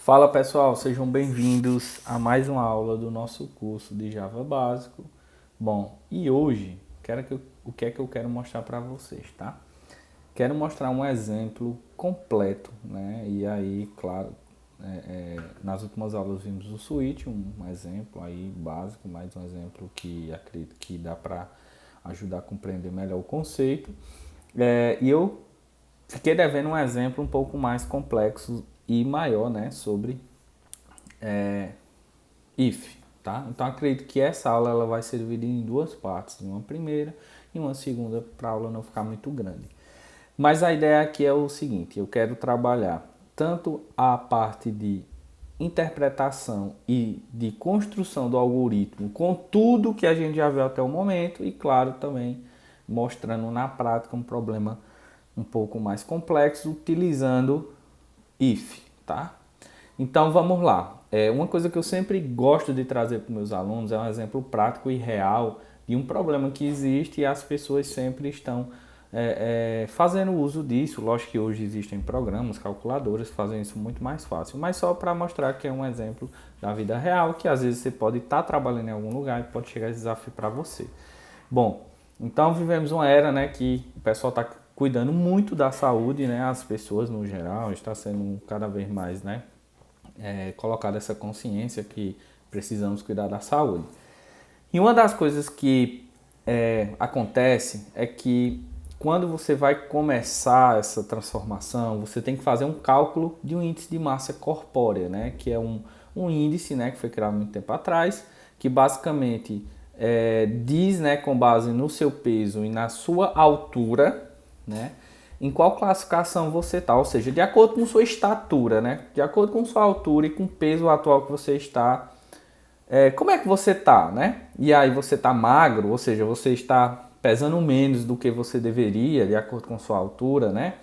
Fala pessoal, sejam bem-vindos a mais uma aula do nosso curso de Java Básico. Bom, e hoje, o que é que eu quero mostrar para vocês, tá? Quero mostrar um exemplo completo, né? E aí, claro, nas últimas aulas vimos o switch, um exemplo aí básico, mais um exemplo que acredito que dá para ajudar a compreender melhor o conceito. E eu fiquei devendo um exemplo um pouco mais complexo e maior, né, sobre if, tá? Então acredito que essa aula ela vai ser dividida em duas partes, uma primeira e uma segunda, para a aula não ficar muito grande. Mas a ideia aqui é o seguinte, eu quero trabalhar tanto a parte de interpretação e de construção do algoritmo com tudo que a gente já viu até o momento e claro também mostrando na prática um problema um pouco mais complexo utilizando if, tá? Então vamos lá. Uma coisa que eu sempre gosto de trazer para os meus alunos é um exemplo prático e real de um problema que existe e as pessoas sempre estão fazendo uso disso. Lógico que hoje existem programas, calculadoras que fazem isso muito mais fácil, mas só para mostrar que é um exemplo da vida real, que às vezes você pode estar trabalhando em algum lugar e pode chegar esse desafio para você. Bom, então vivemos uma era, né, que o pessoal está cuidando muito da saúde, né, as pessoas no geral, está sendo cada vez mais, né, colocada essa consciência que precisamos cuidar da saúde. E uma das coisas que acontece é que quando você vai começar essa transformação, você tem que fazer um cálculo de um índice de massa corpórea, né? Que é um índice, né, que foi criado muito tempo atrás, que basicamente diz, né, com base no seu peso e na sua altura, né, em qual classificação você está, ou seja, de acordo com sua estatura, né, de acordo com sua altura e com o peso atual que você está, como é que você está, né? E aí você está magro, ou seja, você está pesando menos do que você deveria, de acordo com sua altura, né?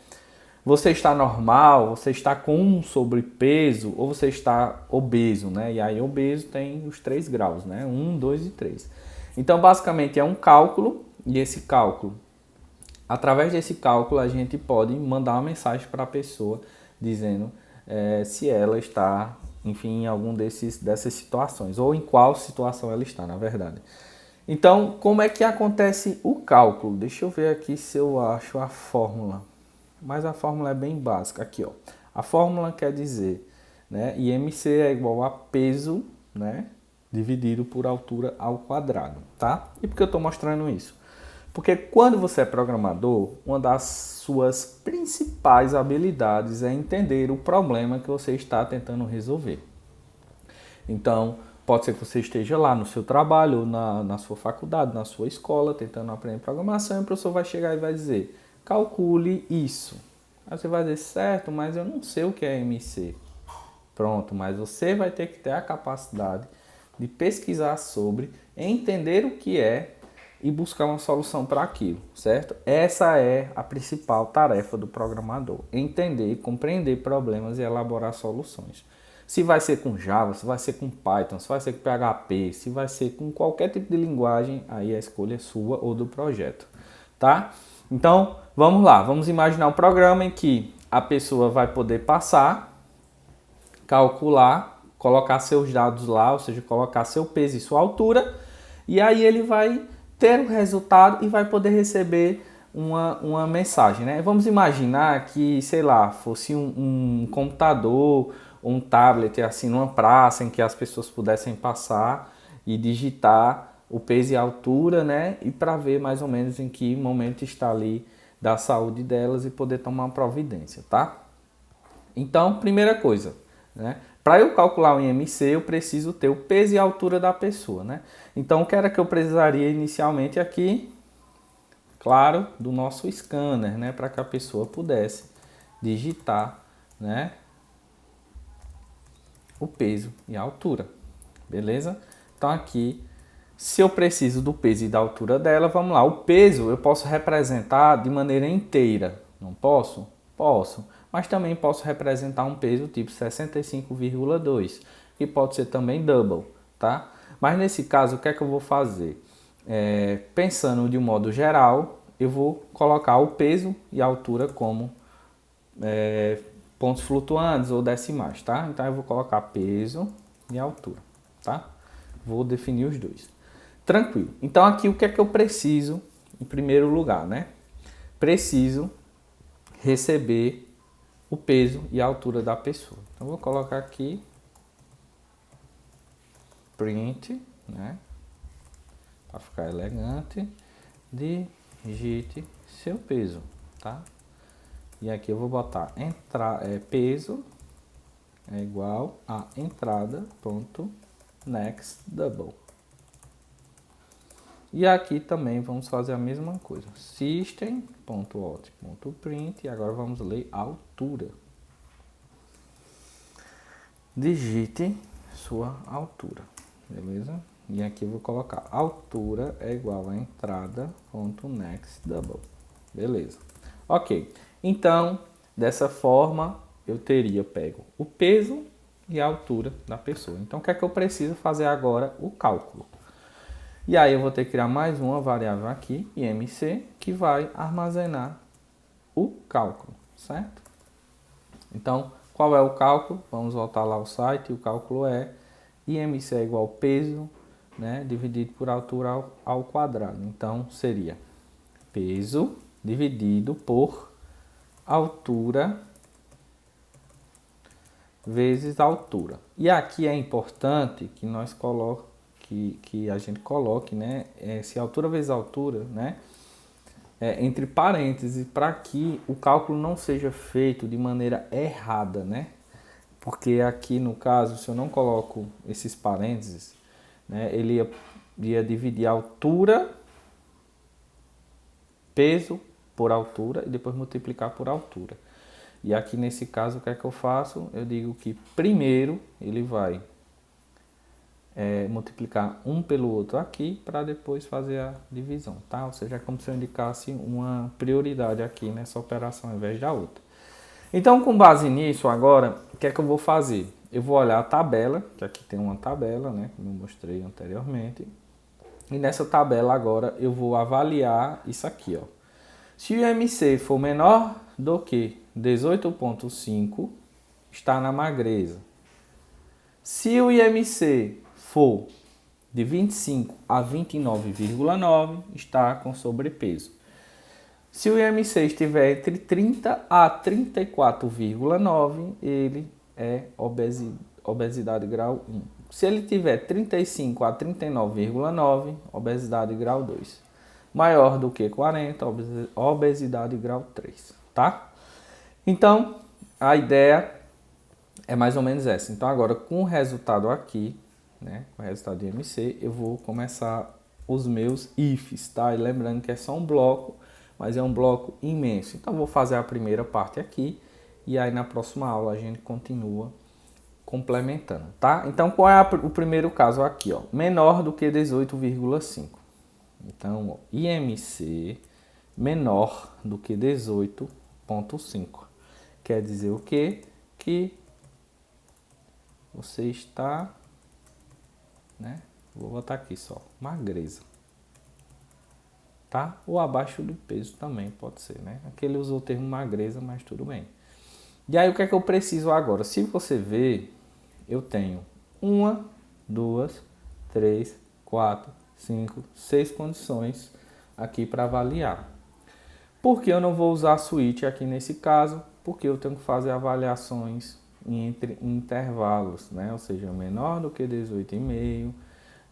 Você está normal, você está com um sobrepeso ou você está obeso, né? E aí obeso tem os 3 graus, né? 1, 2 e 3. Então, basicamente é um cálculo e esse cálculo, através desse cálculo, a gente pode mandar uma mensagem para a pessoa dizendo se ela está, enfim, em algum dessas situações ou em qual situação ela está, na verdade. Então, como é que acontece o cálculo? Deixa eu ver aqui se eu acho a fórmula. Mas a fórmula é bem básica. Aqui, ó. A fórmula quer dizer, né, IMC é igual a peso, né, dividido por altura ao quadrado, tá? E por que eu estou mostrando isso? Porque quando você é programador, uma das suas principais habilidades é entender o problema que você está tentando resolver. Então, pode ser que você esteja lá no seu trabalho, na sua faculdade, na sua escola, tentando aprender programação, e o professor vai chegar e vai dizer, calcule isso. Aí você vai dizer, certo, mas eu não sei o que é MC. Pronto, mas você vai ter que ter a capacidade de pesquisar sobre, entender o que é e buscar uma solução para aquilo, certo? Essa é a principal tarefa do programador, entender, compreender problemas e elaborar soluções. Se vai ser com Java, se vai ser com Python, se vai ser com PHP, se vai ser com qualquer tipo de linguagem, aí a escolha é sua ou do projeto, tá? Então, vamos lá, vamos imaginar um programa em que a pessoa vai poder passar, calcular, colocar seus dados lá, ou seja, colocar seu peso e sua altura, e aí ele vai ter o resultado e vai poder receber uma mensagem, né? Vamos imaginar que, sei lá, fosse um computador, um tablet, assim, numa praça em que as pessoas pudessem passar e digitar o peso e a altura, né? E para ver mais ou menos em que momento está ali da saúde delas e poder tomar uma providência, tá? Então, primeira coisa, né? Para eu calcular o IMC, eu preciso ter o peso e a altura da pessoa, né? Então, o que era que eu precisaria inicialmente aqui? Claro, do nosso scanner, né? Para que a pessoa pudesse digitar, né, o peso e a altura, beleza? Então, aqui, se eu preciso do peso e da altura dela, vamos lá. O peso eu posso representar de maneira inteira, não posso? Posso. Mas também posso representar um peso tipo 65,2, que pode ser também double, tá? Mas nesse caso, o que é que eu vou fazer? Pensando de um modo geral, eu vou colocar o peso e a altura como pontos flutuantes ou decimais, tá? Então eu vou colocar peso e altura, tá? Vou definir os dois. Tranquilo. Então aqui o que é que eu preciso em primeiro lugar, né? Preciso receber o peso e a altura da pessoa. Então vou colocar aqui print, né? Para ficar elegante, digite seu peso, tá? E aqui eu vou botar peso é igual a entrada ponto next double. E aqui também vamos fazer a mesma coisa. System.out.print e agora vamos ler a altura. Digite sua altura, beleza? E aqui eu vou colocar altura é igual a entrada.next double. Beleza. Ok. Então, dessa forma, eu teria pego o peso e a altura da pessoa. Então, o que é que eu preciso fazer agora? O cálculo. E aí eu vou ter que criar mais uma variável aqui, IMC, que vai armazenar o cálculo, certo? Então, qual é o cálculo? Vamos voltar lá ao site. O cálculo é IMC é igual peso, né, dividido por altura ao quadrado. Então, seria peso dividido por altura vezes altura. E aqui é importante que nós que a gente coloque, né, se altura vezes altura, né, entre parênteses, para que o cálculo não seja feito de maneira errada, né? Porque aqui no caso, se eu não coloco esses parênteses, né, ele ia dividir a altura, peso por altura e depois multiplicar por altura. E aqui nesse caso, o que é que eu faço? Eu digo que primeiro ele vai multiplicar um pelo outro aqui para depois fazer a divisão, tá? Ou seja, é como se eu indicasse uma prioridade aqui nessa operação ao invés da outra. Então, com base nisso, agora, o que é que eu vou fazer? Eu vou olhar a tabela, que aqui tem uma tabela, né, como eu mostrei anteriormente. E nessa tabela agora eu vou avaliar isso aqui, ó. Se o IMC for menor do que 18,5, está na magreza. Se o IMC for de 25 a 29,9, está com sobrepeso. Se o IMC estiver entre 30 a 34,9, ele é obesidade grau 1. Se ele tiver 35 a 39,9, obesidade grau 2. Maior do que 40, obesidade grau 3, tá? Então, a ideia é mais ou menos essa. Então, agora, com o resultado aqui, né, com o resultado de IMC, eu vou começar os meus ifs, tá? E lembrando que é só um bloco, mas é um bloco imenso. Então, vou fazer a primeira parte aqui e aí na próxima aula a gente continua complementando, tá? Então, qual é o primeiro caso aqui, ó? Menor do que 18,5. Então, ó, IMC menor do que 18,5. Quer dizer o quê? Que você está, né? Vou botar aqui só, magreza. Tá? Ou abaixo do peso também pode ser, né? Aqui ele usou o termo magreza, mas tudo bem. E aí o que é que eu preciso agora? Se você ver, eu tenho 1, 2, 3, 4, 5, 6 condições aqui para avaliar. Por que eu não vou usar a switch aqui nesse caso? Porque eu tenho que fazer avaliações entre intervalos, né? Ou seja, menor do que 18,5,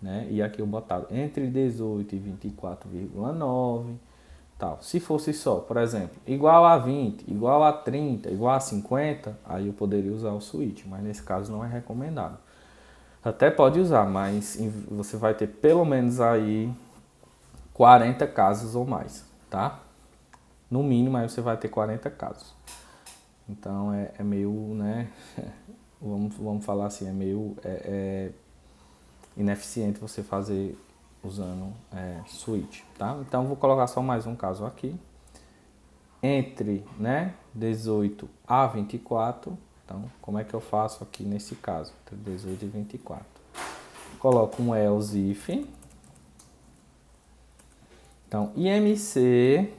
né? E aqui eu botar entre 18 e 24,9, tal. Se fosse só, por exemplo, igual a 20, igual a 30, igual a 50, aí eu poderia usar o switch, mas nesse caso não é recomendado. Até pode usar, mas você vai ter pelo menos aí 40 casos ou mais, tá? No mínimo aí você vai ter 40 casos. Então é meio, né? vamos falar assim, é meio ineficiente você fazer usando switch, tá? Então vou colocar só mais um caso aqui. Entre, né, 18 a 24. Então, como é que eu faço aqui nesse caso? Entre 18 e 24. Coloco um else if. Então, IMC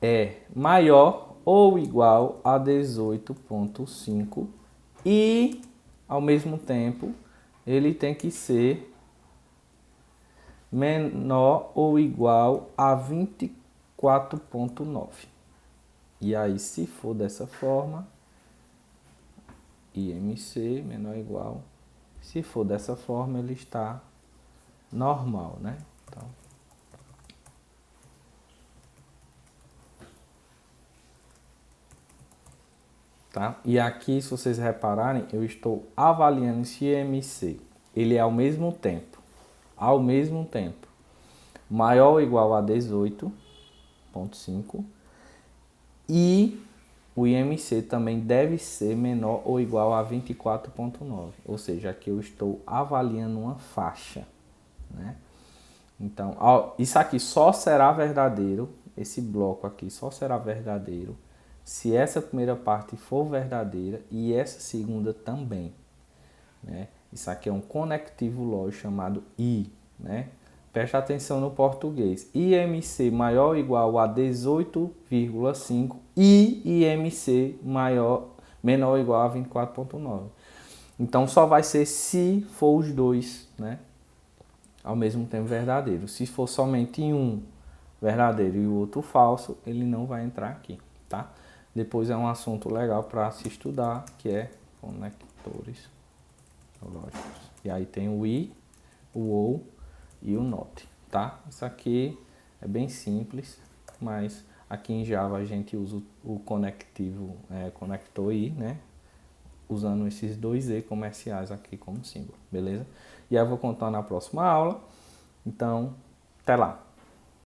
é maior ou igual a 18,5 e, ao mesmo tempo, ele tem que ser menor ou igual a 24,9. E aí, se for dessa forma, IMC menor ou igual, se for dessa forma, ele está normal, né? Então, tá? E aqui, se vocês repararem, eu estou avaliando esse IMC. Ele é ao mesmo tempo, maior ou igual a 18,5 e o IMC também deve ser menor ou igual a 24,9. Ou seja, aqui eu estou avaliando uma faixa, né? Então, isso aqui só será verdadeiro, esse bloco aqui só será verdadeiro se essa primeira parte for verdadeira e essa segunda também, né? Isso aqui é um conectivo lógico chamado I, né? Preste atenção no português. IMC maior ou igual a 18,5 e IMC menor ou igual a 24,9. Então só vai ser se for os dois, né? Ao mesmo tempo verdadeiro. Se for somente um verdadeiro e o outro falso, ele não vai entrar aqui, tá? Depois é um assunto legal para se estudar, que é conectores lógicos. E aí tem o I, o OU e o NOT, tá? Isso aqui é bem simples, mas aqui em Java a gente usa o conectivo, conector I, né? Usando esses dois E comerciais aqui como símbolo, beleza? E aí eu vou contar na próxima aula. Então, até lá!